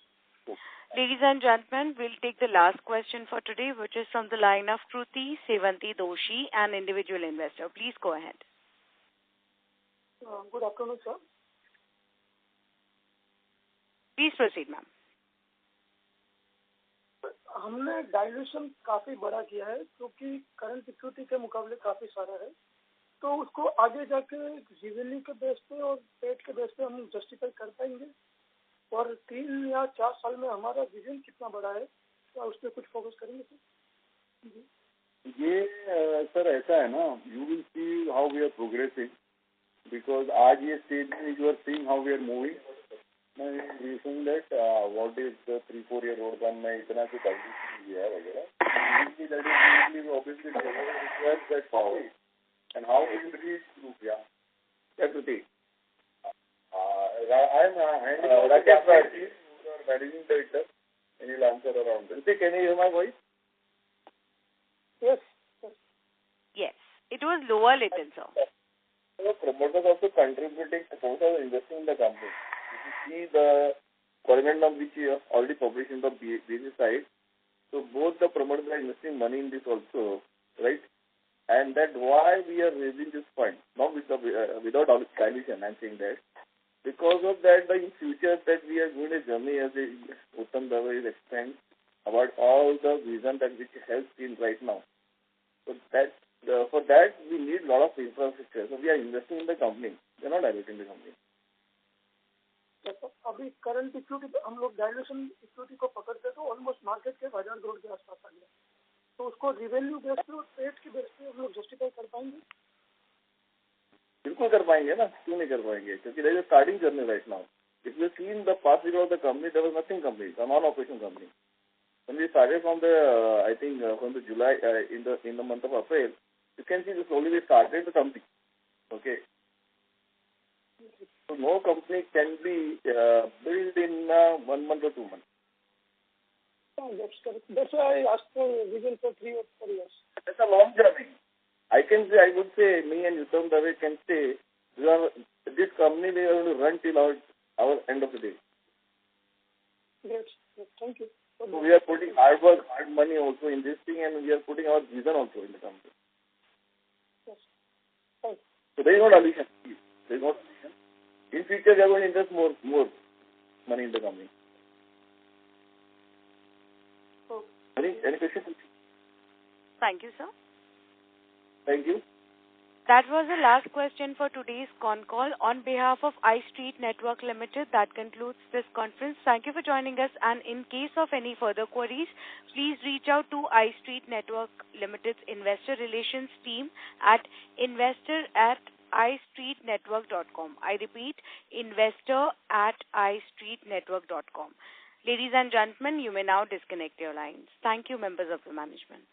Ladies and gentlemen, we'll take the last question for today, which is from the line of Kruti Sevanti Doshi, an individual investor. Please go ahead. Good afternoon, sir. Please proceed, ma'am. हमने dilution काफी बड़ा किया है क्योंकि current equity के मुकाबले काफी सारा है, तो उसको आगे जाके जीवनी के बेस पे और पेट के बेस पे हम जस्टिफाई कर पाएंगे, और 3 या 4 साल में हमारा विजन कितना बड़ा है, क्या उस पर कुछ फोकस करेंगे सर? ये सर ऐसा है ना, you will see how we are progressing, because आज ये स्टेज में you are seeing how we are moving. Main reason that what is the 3-4 year road plan में इतना कुछ किया है वगैरह, obviously requires that power and how we will reach to yeah everything. I am Rakesh Bharti, managing director, and he'll answer around this. Can you hear my voice? Yes. Yes. It was lower little, sir. The promoters also contributing, promoters are investing in the company. If you see the correspondence which you have already published in the business side, so both the promoters are investing money in this also, right? And that's why we are raising this fund, not with without dilution. I'm saying that. Because of that, in future that we are going a journey as Uttam Dave is explained about all the vision that which has been right now. So that for that we need a lot of infrastructure. So we are investing in the company. We are not diluting the company. अभी current equity पे हम लोग dilution equity को पकड़ते तो almost market के 1000 करोड़ के आसपास आ गया, तो उसको रिवेन्यू बेस पे और पेट के बेस पे हम लोग जस्टिफाई कर पाएंगे? बिल्कुल कर पाएंगे ना, क्यों नहीं कर पाएंगे, क्योंकि there is starting journey right now. If you seen the past year of the company, there was nothing company, a non-operation company. When we started from the I think from the July in the month of April, you can see this slowly we started the company. Okay. So no company can be built in 1 month or 2 months. Oh, that's correct. That's why I asked for vision for 3 or 4 years. It's a long journey. I would say, me and Uttam Dave can say, this company we are going to run till our end of the day. Yes. Thank you. So we are putting hard work, hard money also in this thing, and we are putting our vision also in the company. Yes. Thanks. So there is no dilution. There is no dilution. In future, we are going to invest more money in the company. So, any questions? Thank you, sir. Thank you. That was the last question for today's con call. On behalf of iStreet Network Limited, that concludes this conference. Thank you for joining us, and in case of any further queries, please reach out to iStreet Network Limited's investor relations team at investor@istreetnetwork.com. I repeat, investor@istreetnetwork.com. Ladies and gentlemen, you may now disconnect your lines. Thank you, members of the management.